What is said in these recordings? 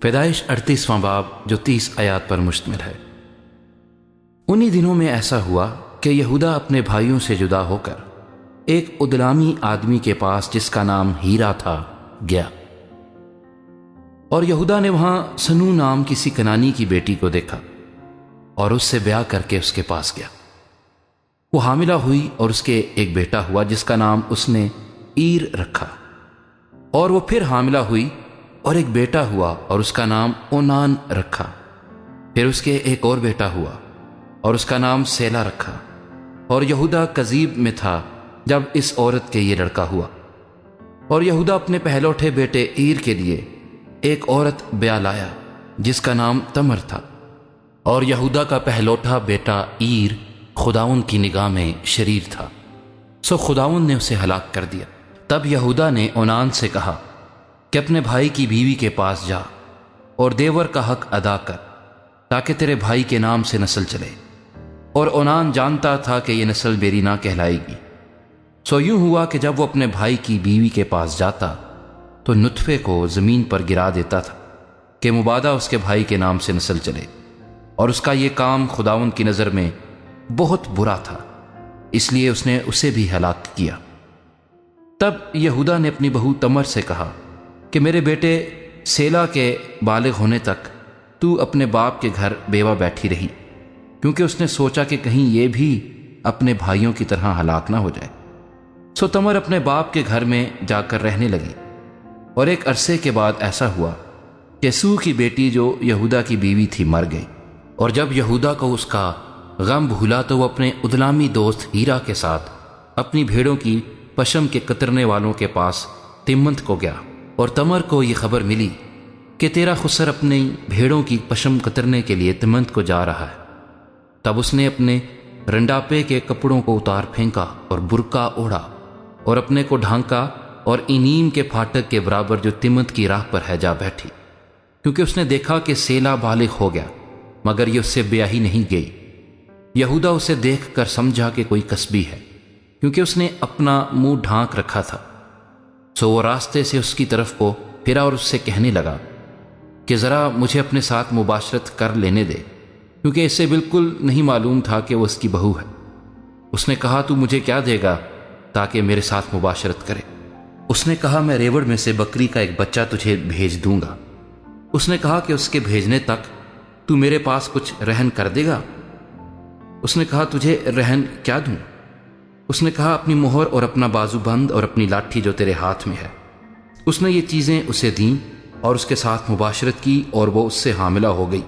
پیدائش 38واں باب جو 30 آیات پر مشتمل ہے۔ انہی دنوں میں ایسا ہوا کہ یہودا اپنے بھائیوں سے جدا ہو کر ایک ادلامی آدمی کے پاس جس کا نام ہیرا تھا گیا، اور یہودا نے وہاں سنو نام کسی کنانی کی بیٹی کو دیکھا اور اس سے بیاہ کر کے اس کے پاس گیا۔ وہ حاملہ ہوئی اور اس کے ایک بیٹا ہوا جس کا نام اس نے ایر رکھا، اور وہ پھر حاملہ ہوئی اور ایک بیٹا ہوا اور اس کا نام اونان رکھا۔ پھر اس کے ایک اور بیٹا ہوا اور اس کا نام سیلا رکھا۔ اور یہودا کذیب میں تھا جب اس عورت کے یہ لڑکا ہوا، اور یہودا اپنے پہلوٹھے بیٹے ایر کے لیے ایک عورت بیاہ لایا جس کا نام تمر تھا، اور یہودا کا پہلوٹا بیٹا ایر خداوند کی نگاہ میں شریر تھا، سو خداوند نے اسے ہلاک کر دیا۔ تب یہودا نے اونان سے کہا کہ اپنے بھائی کی بیوی کے پاس جا اور دیور کا حق ادا کر تاکہ تیرے بھائی کے نام سے نسل چلے، اور اونان جانتا تھا کہ یہ نسل میری نہ کہلائے گی۔ سو یوں ہوا کہ جب وہ اپنے بھائی کی بیوی کے پاس جاتا تو نطفے کو زمین پر گرا دیتا تھا کہ مبادا اس کے بھائی کے نام سے نسل چلے، اور اس کا یہ کام خداوند کی نظر میں بہت برا تھا، اس لیے اس نے اسے بھی ہلاک کیا۔ تب یہودا نے اپنی بہو تمر سے کہا کہ میرے بیٹے سیلا کے بالغ ہونے تک تو اپنے باپ کے گھر بیوہ بیٹھی رہی، کیونکہ اس نے سوچا کہ کہیں یہ بھی اپنے بھائیوں کی طرح ہلاک نہ ہو جائے۔ سو تمر اپنے باپ کے گھر میں جا کر رہنے لگی، اور ایک عرصے کے بعد ایسا ہوا کہ سو کی بیٹی جو یہودا کی بیوی تھی مر گئی، اور جب یہودا کو اس کا غم بھولا تو وہ اپنے ادلامی دوست ہیرا کے ساتھ اپنی بھیڑوں کی پشم کے کترنے والوں کے پاس تمنت کو گیا، اور تمر کو یہ خبر ملی کہ تیرا خسر اپنی بھیڑوں کی پشم کترنے کے لیے تمنت کو جا رہا ہے۔ تب اس نے اپنے رنڈاپے کے کپڑوں کو اتار پھینکا اور برقع اوڑھا اور اپنے کو ڈھانکا، اور اینیم کے پھاٹک کے برابر جو تمنت کی راہ پر ہے جا بیٹھی، کیونکہ اس نے دیکھا کہ سیلا بالغ ہو گیا مگر یہ اس سے بیاہی نہیں گئی۔ یہودا اسے دیکھ کر سمجھا کہ کوئی کسبی ہے، کیونکہ اس نے اپنا منہ ڈھانک رکھا تھا۔ سو وہ راستے سے اس کی طرف کو پھرا اور اس سے کہنے لگا کہ ذرا مجھے اپنے ساتھ مباشرت کر لینے دے، کیونکہ اسے بالکل نہیں معلوم تھا کہ وہ اس کی بہو ہے۔ اس نے کہا تو مجھے کیا دے گا تاکہ میرے ساتھ مباشرت کرے؟ اس نے کہا میں ریوڑ میں سے بکری کا ایک بچہ تجھے بھیج دوں گا۔ اس نے کہا کہ اس کے بھیجنے تک تو میرے پاس کچھ رہن کر دے گا؟ اس نے کہا تجھے رہن کیا دوں؟ اس نے کہا اپنی مہر اور اپنا بازو بند اور اپنی لاٹھی جو تیرے ہاتھ میں ہے۔ اس نے یہ چیزیں اسے دیں اور اس کے ساتھ مباشرت کی، اور وہ اس سے حاملہ ہو گئی۔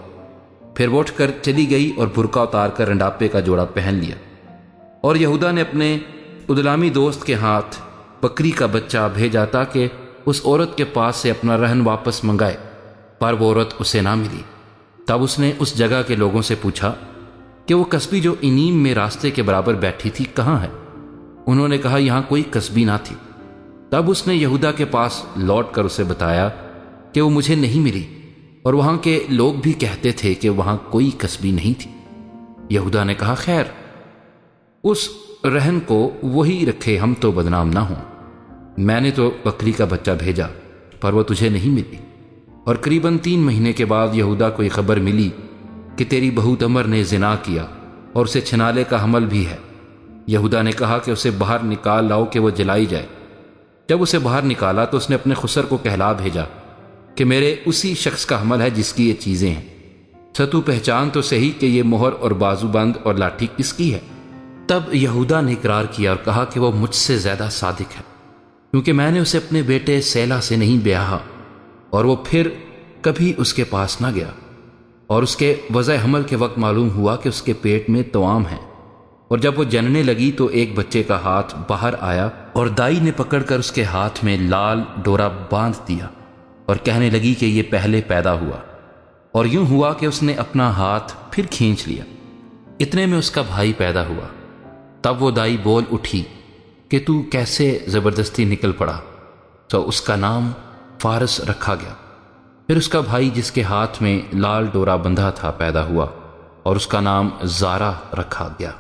پھر وہ اٹھ کر چلی گئی اور برقع اتار کر رنڈاپے کا جوڑا پہن لیا، اور یہودا نے اپنے ادلامی دوست کے ہاتھ بکری کا بچہ بھیجا تاکہ اس عورت کے پاس سے اپنا رہن واپس منگائے، پر وہ عورت اسے نہ ملی۔ تب اس نے اس جگہ کے لوگوں سے پوچھا کہ وہ کسبی جو اینیم میں راستے کے برابر بیٹھی تھی کہاں ہے؟ انہوں نے کہا یہاں کوئی کسبی نہ تھی۔ تب اس نے یہودا کے پاس لوٹ کر اسے بتایا کہ وہ مجھے نہیں ملی، اور وہاں کے لوگ بھی کہتے تھے کہ وہاں کوئی کسبی نہیں تھی۔ یہودا نے کہا خیر، اس رہن کو وہی رکھے، ہم تو بدنام نہ ہوں۔ میں نے تو بکری کا بچہ بھیجا پر وہ تجھے نہیں ملی۔ اور قریباً 3 مہینے کے بعد یہودا کو یہ خبر ملی کہ تیری بہو تمر نے زنا کیا اور اسے چھنالے کا حمل بھی ہے۔ یہودا نے کہا کہ اسے باہر نکال لاؤ کہ وہ جلائی جائے۔ جب اسے باہر نکالا تو اس نے اپنے خسر کو کہلا بھیجا کہ میرے اسی شخص کا حمل ہے جس کی یہ چیزیں ہیں، تو پہچان تو صحیح کہ یہ مہر اور بازو بند اور لاٹھی کس کی ہے؟ تب یہودا نے اقرار کیا اور کہا کہ وہ مجھ سے زیادہ صادق ہے، کیونکہ میں نے اسے اپنے بیٹے سیلا سے نہیں بیاہا، اور وہ پھر کبھی اس کے پاس نہ گیا۔ اور اس کے وضع حمل کے وقت معلوم ہوا کہ اس کے پیٹ میں توام ہے، اور جب وہ جننے لگی تو ایک بچے کا ہاتھ باہر آیا، اور دائی نے پکڑ کر اس کے ہاتھ میں لال ڈورا باندھ دیا اور کہنے لگی کہ یہ پہلے پیدا ہوا۔ اور یوں ہوا کہ اس نے اپنا ہاتھ پھر کھینچ لیا، اتنے میں اس کا بھائی پیدا ہوا۔ تب وہ دائی بول اٹھی کہ تو کیسے زبردستی نکل پڑا، تو اس کا نام فارس رکھا گیا۔ پھر اس کا بھائی جس کے ہاتھ میں لال ڈورا بندھا تھا پیدا ہوا، اور اس کا نام زارا رکھا گیا۔